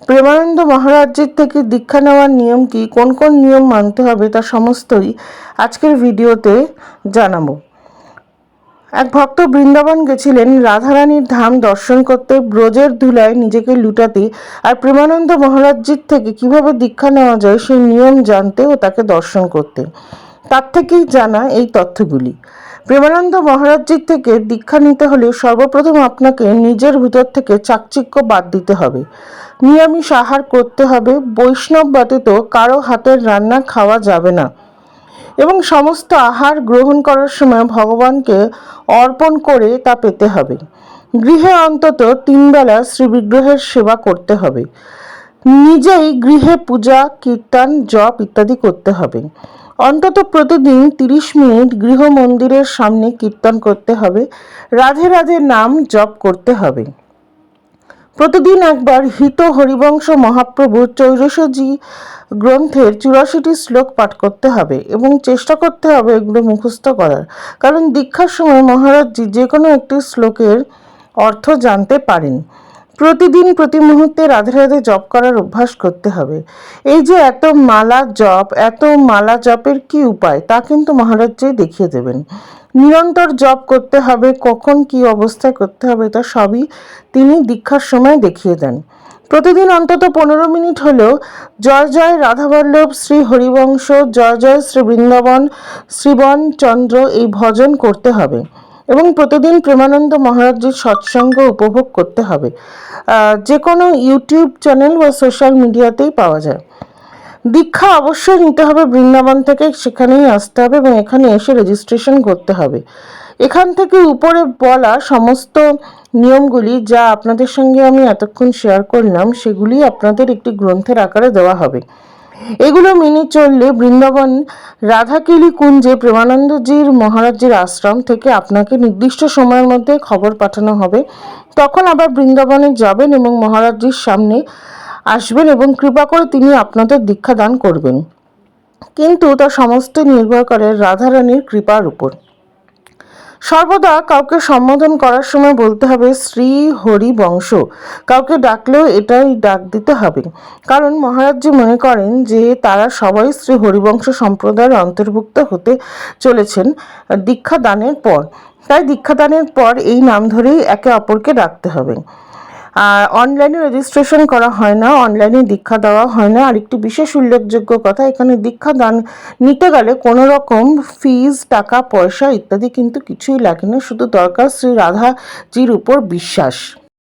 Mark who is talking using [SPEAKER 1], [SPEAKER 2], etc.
[SPEAKER 1] প্রেমানন্দ মহারাজজির থেকে দীক্ষা নেওয়ার নিয়ম কি, কোন কোন নিয়ম মানতে হবে, তা সমস্তই আজকের ভিডিওতে জানাবো। এক ভক্ত বৃন্দাবন গেছিলেন রাধারানীর ধাম দর্শন করতে, ব্রজের ধুলায় নিজেকে লুটাতে, আর প্রেমানন্দ মহারাজজির থেকে কিভাবে দীক্ষা নেওয়া যায় সেই নিয়ম জানতে ও তাকে দর্শন করতে। তার থেকেই জানা এই তথ্যগুলি। প্রেমানন্দ মহারাজজির থেকে দীক্ষা নিতে হলে সর্বপ্রথম আপনাকে নিজের ভিতর থেকে চাকচিক্য বাদ দিতে হবে। নিরামিষ আহার করতে হবে, বৈষ্ণব ব্যতীত কারো হাতের রান্না খাওয়া যাবে না এবং সমস্ত আহার গ্রহণ করার সময় ভগবানকে অর্পণ করে তা পেতে হবে। গৃহে অন্তত 3 বেলা শ্রীবিগ্রহের সেবা করতে হবে। নিজেই গৃহে পূজা, কীর্তন, জপ ইত্যাদি করতে হবে। অন্তত প্রতিদিন 30 মিনিট গৃহ মন্দিরের সামনে কীর্তন করতে হবে। রাধে রাধে নাম জপ করতে হবে। প্রতিদিন একবার হিত হরিবংশ মহাপ্রভুর চৌরসজি গ্রন্থের 84টি শ্লোক পাঠ করতে হবে এবং চেষ্টা করতে হবে এগুলো মুখস্থ করার, কারণ দীক্ষার সময় মহারাজজি যে কোনো একটি শ্লোকের অর্থ জানতে পারেন। প্রতিদিন প্রতি মুহূর্তে রাধে রাধে জপ করার অভ্যাস করতে হবে। এই যে এত মালা জপের কি উপায়, তা কিন্তু মহারাজজি দেখিয়ে দেবেন। নিরন্তর জপ করতে হবে, কখন কি অবস্থায় করতে হবে তা সবই তিনি দীক্ষার সময় দেখিয়ে দেন। প্রতিদিন অন্তত 15 মিনিট হলেও জয় জয় রাধাবল্লভ, শ্রী হরিবংশ, জয় জয় শ্রী বৃন্দাবন, শ্রীবন চন্দ্র এই ভজন করতে হবে এবং প্রতিদিন প্রেমানন্দ মহারাজজির সৎসঙ্গ উপভোগ করতে হবে। যে কোনো ইউটিউব চ্যানেল বা সোশ্যাল মিডিয়াতেই পাওয়া যায়। দীক্ষা অবশ্যই নিতে হবে বৃন্দাবন থেকে, সেখানেই আসতে হবে এবং এখানে এসে রেজিস্ট্রেশন করতে হবে। এখান থেকে উপরে বলা সমস্ত নিয়মগুলি যা আপনাদের সঙ্গে আমি এতক্ষণ শেয়ার করলাম, সেগুলি আপনাদের একটি গ্রন্থের আকারে দেওয়া হবে। এগুলো মেনে চললে বৃন্দাবন রাধাকিলি কুঞ্জে প্রেমানন্দজির মহারাজজির আশ্রম থেকে আপনাকে নির্দিষ্ট সময়ের মধ্যে খবর পাঠানো হবে। তখন আবার বৃন্দাবনে যাবেন এবং মহারাজজির সামনে আসবেন এবং কৃপা করে তিনি আপনাদের দীক্ষা দান করবেন। কিন্তু তা সমস্ত নির্ভর করে রাধারানীর কৃপার উপর। সর্বদা কাউকে সম্বোধন করার সময় বলতে হবে শ্রী হরি বংশ। কাউকে ডাকলেও এটাই ডাক দিতে হবে, কারণ মহারাজজি মনে করেন যে তারা সবাই শ্রী হরিবংশ সম্প্রদায়ের অন্তর্ভুক্ত হতে চলেছেন দীক্ষা দানের পর। তাই দীক্ষাদানের পর এই নাম ধরেই একে অপরকে ডাকতে হবে। অনলাইনে রেজিস্ট্রেশন করা হয় না, অনলাইনে দীক্ষা দেওয়া হয় না। আরেকটি বিশেষ উল্লেখযোগ্য কথা, এখানে দীক্ষা দান নিতে গেলে কোনো রকম ফিজ, টাকা পয়সা ইত্যাদি কিন্তু কিছুই লাগে না, শুধু দরকার শ্রী রাধাজির উপর বিশ্বাস।